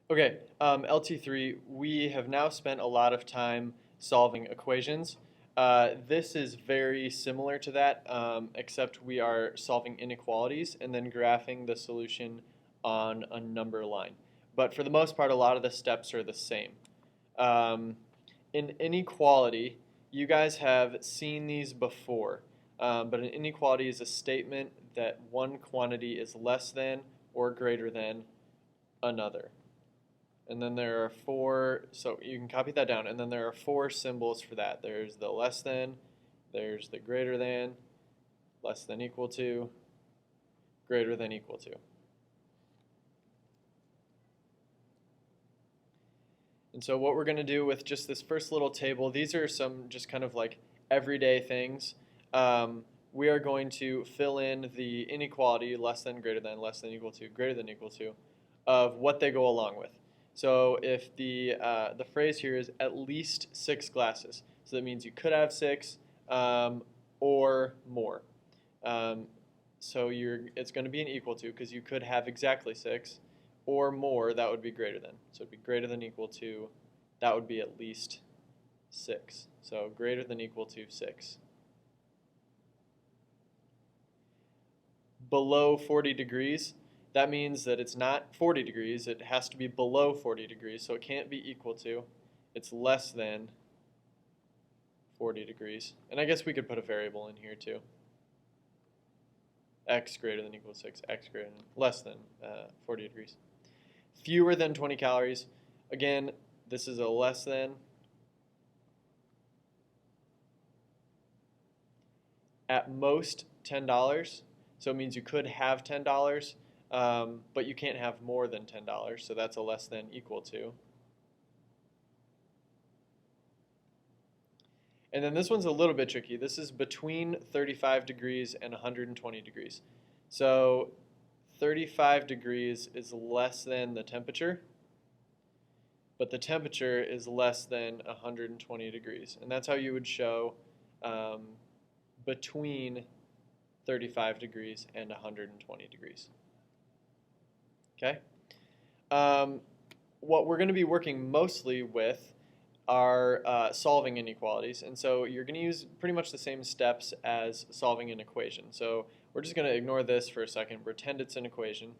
Okay, LT3, we have now spent a lot of time solving equations. This is very similar to that, except we are solving inequalities and then graphing the solution on a number line. But for the most part, a lot of the steps are the same. Um, in inequality, you guys have seen these before, but an inequality is a statement that one quantity is less than or greater than another. And then there are four, so you can copy that down. And then there are four symbols for that. There's the less than, there's the greater than, less than equal to, greater than equal to. And so what we're going to do with just this first little table, these are some just kind of like everyday things. We are going to fill in the inequality, less than, less than, greater than equal to, of what they go along with. So if the phrase here is at least 6 glasses, so that means you could have 6 or more. So it's going to be an equal to because you could have exactly 6 or more, that would be greater than. So it'd be greater than equal to, that would be at least 6. So greater than equal to 6. Below 40 degrees, that means that it's not 40 degrees, it has to be below 40 degrees, so it can't be equal to, it's less than 40 degrees. And I guess we could put a variable in here too. X greater than equal to 6, x greater than, less than 40 degrees. Fewer than 20 calories, again, this is a less than. At most $10, so it means you could have $10, but you can't have more than $10, so that's a less than equal to. And then this one's a little bit tricky. This is between 35 degrees and 120 degrees. So 35 degrees is less than the temperature, but the temperature is less than 120 degrees. And that's how you would show between 35 degrees and 120 degrees. Okay? What we're going to be working mostly with are solving inequalities. And so you're going to use pretty much the same steps as solving an equation. So we're just going to ignore this for a second, pretend it's an equation.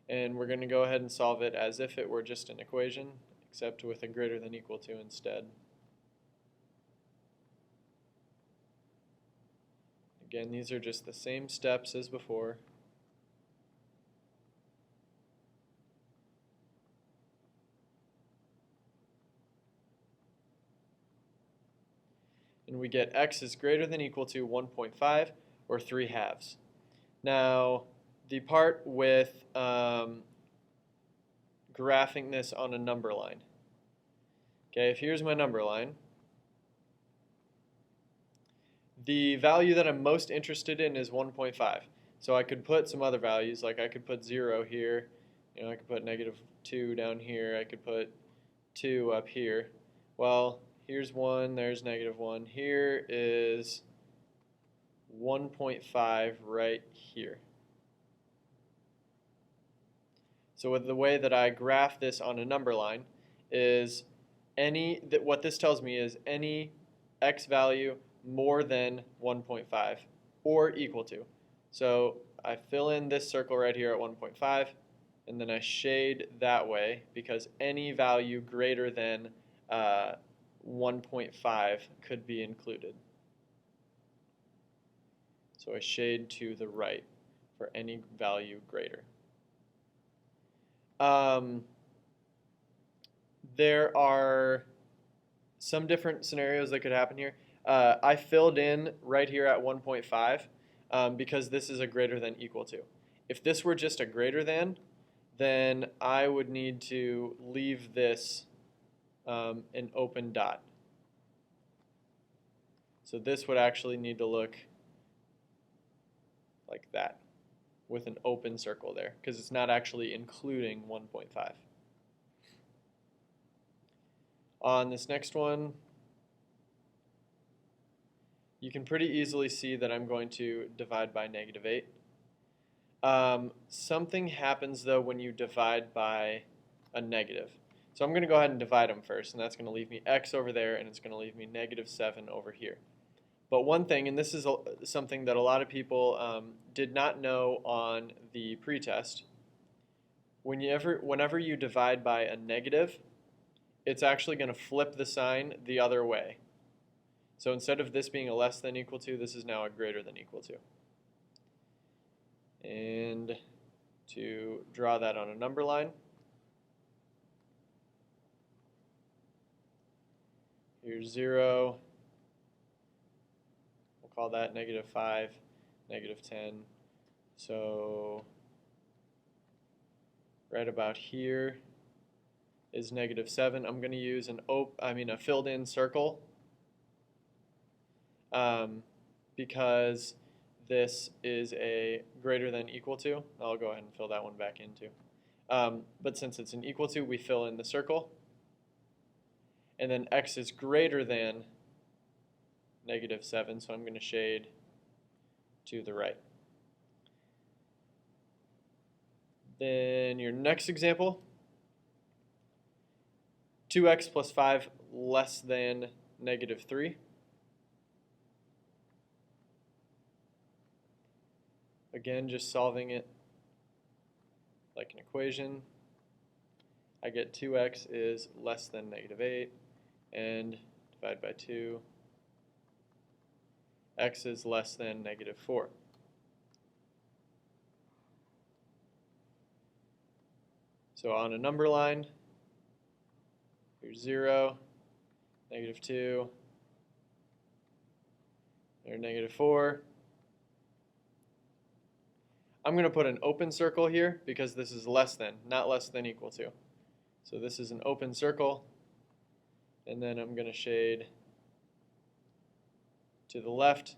And we're going to go ahead and solve it as if it were just an equation, except with a greater than equal to instead. Again, these are just the same steps as before. And we get x is greater than equal to 1.5 or 3 halves. Now, the part with graphing this on a number line. Okay, if here's my number line, the value that I'm most interested in is 1.5. So I could put some other values, like I could put 0 here, I could put -2 down here, I could put 2 up here. Well, here's 1, there's -1. Here is 1.5 right here. So with the way that I graph this on a number line is what this tells me is any x value more than 1.5 or equal to. So I fill in this circle right here at 1.5 and then I shade that way because any value greater than 1.5 could be included. So I shade to the right for any value greater. There are some different scenarios that could happen here. I filled in right here at 1.5 because this is a greater than equal to. If this were just a greater than, then I would need to leave this an open dot. So this would actually need to look like that with an open circle there because it's not actually including 1.5. On this next one, you can pretty easily see that I'm going to divide by -8. Something happens though when you divide by a negative. So I'm going to go ahead and divide them first, and that's going to leave me x over there, and it's going to leave me -7 over here. But one thing, and this is something that a lot of people did not know on the pretest, whenever you divide by a negative, it's actually going to flip the sign the other way. So instead of this being a less than equal to, this is now a greater than equal to. And to draw that on a number line, here's 0. We'll call that -5, -10. So right about here is -7. I'm going to use a filled-in circle because this is a greater than equal to. I'll go ahead and fill that one back in too. But since it's an equal to, we fill in the circle. And then x is greater than -7, so I'm going to shade to the right. Then your next example, 2x plus 5 less than -3. Again, just solving it like an equation. I get 2x is less than -8, and divide by 2. X is less than -4. So on a number line, here's 0, -2, there's -4. I'm going to put an open circle here because this is less than, not less than equal to. So this is an open circle, and then I'm going to shade to the left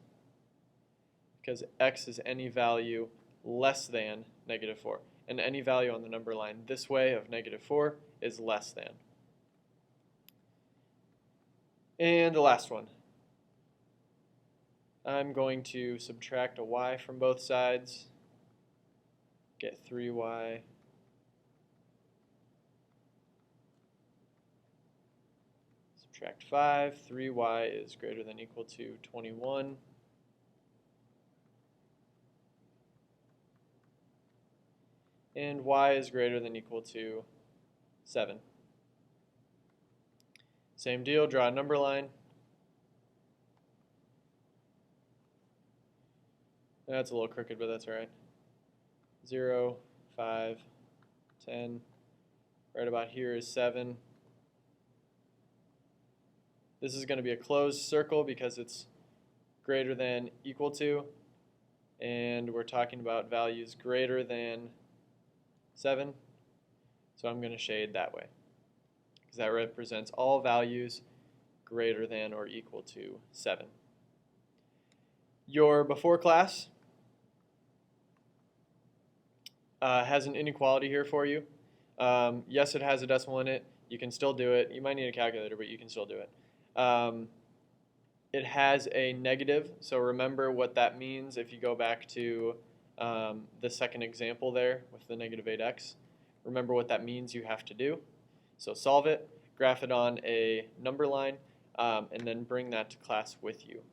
because x is any value less than -4. And any value on the number line this way of -4 is less than. And the last one. I'm going to subtract a y from both sides, get 3y. Subtract 5, 3y is greater than equal to 21. And y is greater than equal to 7. Same deal, draw a number line. That's a little crooked, but that's all right. 0, 5, 10. Right about here is 7. This is going to be a closed circle because it's greater than equal to, and we're talking about values greater than 7. So I'm going to shade that way because that represents all values greater than or equal to 7. Your before class has an inequality here for you. Yes, it has a decimal in it. You can still do it. You might need a calculator, but you can still do it. It has a negative, so remember what that means if you go back to the second example there with the -8x. Remember what that means you have to do. So solve it, graph it on a number line, and then bring that to class with you.